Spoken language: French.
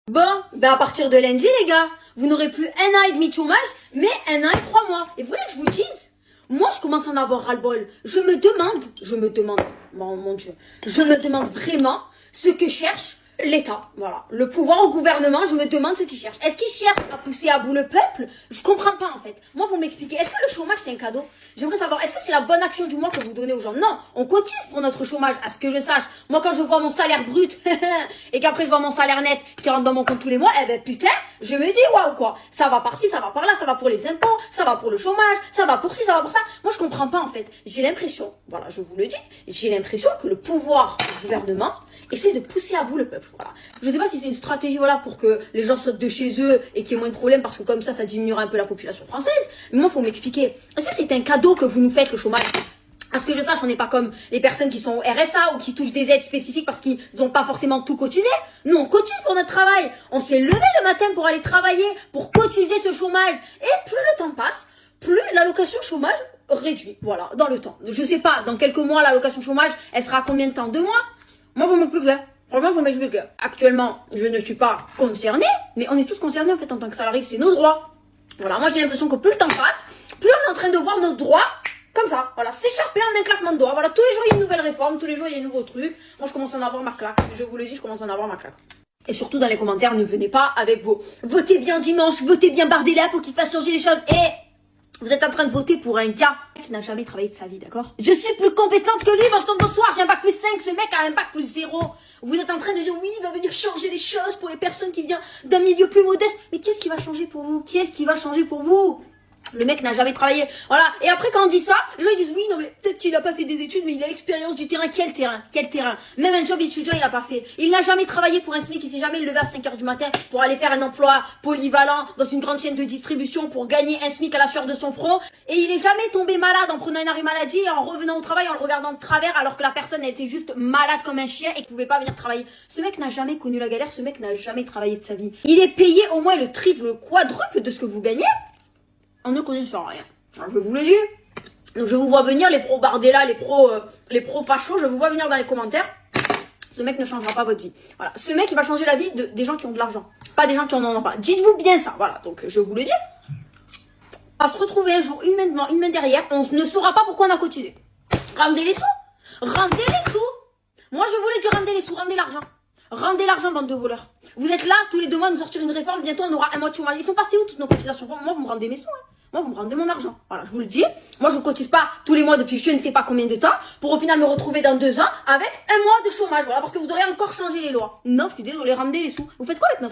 Bon, ben à partir de lundi, les gars, vous n'aurez plus 1 an et demi de chômage, mais 1 an et 3 mois. Et vous voulez que je vous dise? Moi, je commence à en avoir ras-le-bol. Je me demande, mon Dieu, je me demande vraiment ce que cherche l'État. Voilà. Le pouvoir au gouvernement, je me demande ce qu'il cherche. Est-ce qu'il cherche à pousser à bout le peuple? Je comprends pas, en fait. Moi, vous m'expliquez. Est-ce que le chômage, c'est un cadeau? J'aimerais savoir, est-ce que c'est la bonne action du mois que vous donnez aux gens? Non, on cotise pour notre chômage, à ce que je sache. Moi, quand je vois mon salaire brut, et qu'après je vois mon salaire net qui rentre dans mon compte tous les mois, eh ben, putain, je me dis, waouh, quoi. Ça va par-ci, ça va par-là, ça va pour les impôts, ça va pour le chômage, ça va pour ci, ça va pour ça. Moi, je comprends pas, en fait. J'ai l'impression, voilà, je vous le dis, j'ai l'impression que le pouvoir du gouvernement essaie de pousser à bout le peuple, voilà. Je sais pas si c'est une stratégie, voilà, pour que les gens sortent de chez eux et qu'il y ait moins de problèmes, parce que comme ça diminuera un peu la population française. Mais moi, faut m'expliquer. Est-ce que c'est un cadeau que vous nous faites, le chômage? À ce que je sache, on n'est pas comme les personnes qui sont au RSA ou qui touchent des aides spécifiques parce qu'ils n'ont pas forcément tout cotisé. Nous, on cotise pour notre travail. On s'est levé le matin pour aller travailler, pour cotiser ce chômage. Et plus le temps passe, plus l'allocation chômage réduit, voilà, dans le temps. Je sais pas, dans quelques mois, l'allocation chômage, elle sera à combien de temps? 2 mois? Moi, vous m'expliquez. Franchement, vous m'expliquez. Actuellement, je ne suis pas concernée, mais on est tous concernés, en fait, en tant que salarié, c'est nos droits. Voilà, moi, j'ai l'impression que plus le temps passe, plus on est en train de voir nos droits comme ça, voilà, s'échapper en un claquement de doigts. Voilà, tous les jours, il y a une nouvelle réforme, tous les jours, il y a un nouveau truc. Moi, je commence à en avoir ma claque. Je vous le dis, je commence à en avoir ma claque. Et surtout, dans les commentaires, ne venez pas avec vos votez bien dimanche, votez bien Bardella pour qu'il fasse changer les choses. Et vous êtes en train de voter pour un gars qui n'a jamais travaillé de sa vie, d'accord? Je suis plus compétente que lui, bonsoir, j'ai un bac plus 5, ce mec a un bac plus 0. Vous êtes en train de dire, oui, il va venir changer les choses pour les personnes qui viennent d'un milieu plus modeste. Mais qu'est-ce qui va changer pour vous? Qu'est-ce qui va changer pour vous? Le mec n'a jamais travaillé. Voilà. Et après, quand on dit ça, les gens ils disent, oui, non, mais peut-être qu'il a pas fait des études, mais il a l'expérience du terrain. Quel terrain? Quel terrain? Même un job étudiant, il a pas fait. Il n'a jamais travaillé pour un SMIC, il s'est jamais levé à 5 heures du matin pour aller faire un emploi polyvalent dans une grande chaîne de distribution pour gagner un SMIC à la sueur de son front. Et il est jamais tombé malade en prenant un arrêt maladie et en revenant au travail en le regardant de travers alors que la personne était juste malade comme un chien et qu'il pouvait pas venir travailler. Ce mec n'a jamais connu la galère, ce mec n'a jamais travaillé de sa vie. Il est payé au moins le triple, le quadruple de ce que vous gagnez. On ne connaît rien. Alors, je vous le dis. Donc je vous vois venir, les pros Bardella, les pros fachos, je vous vois venir dans les commentaires. Ce mec ne changera pas votre vie. Voilà. Ce mec, il va changer la vie des gens qui ont de l'argent. Pas des gens qui en ont pas. Dites-vous bien ça. Voilà. Donc je vous le dis. On va se retrouver un jour, une main devant, une main derrière. On ne saura pas pourquoi on a cotisé. Rendez les sous. Rendez les sous. Moi, je vous le dis, rendez les sous, rendez l'argent. Rendez l'argent, bande de voleurs. Vous êtes là, tous les 2 mois, à nous sortir une réforme. Bientôt, on aura un mois de chômage. Ils sont passés où toutes nos cotisations? Moi, vous me rendez mes sous. Hein. Moi, vous me rendez mon argent. Voilà, je vous le dis. Moi, je ne cotise pas tous les mois depuis je ne sais pas combien de temps pour au final me retrouver dans 2 ans avec un mois de chômage. Voilà, parce que vous aurez encore changé les lois. Non, je suis désolée, rendez les sous. Vous faites quoi avec notre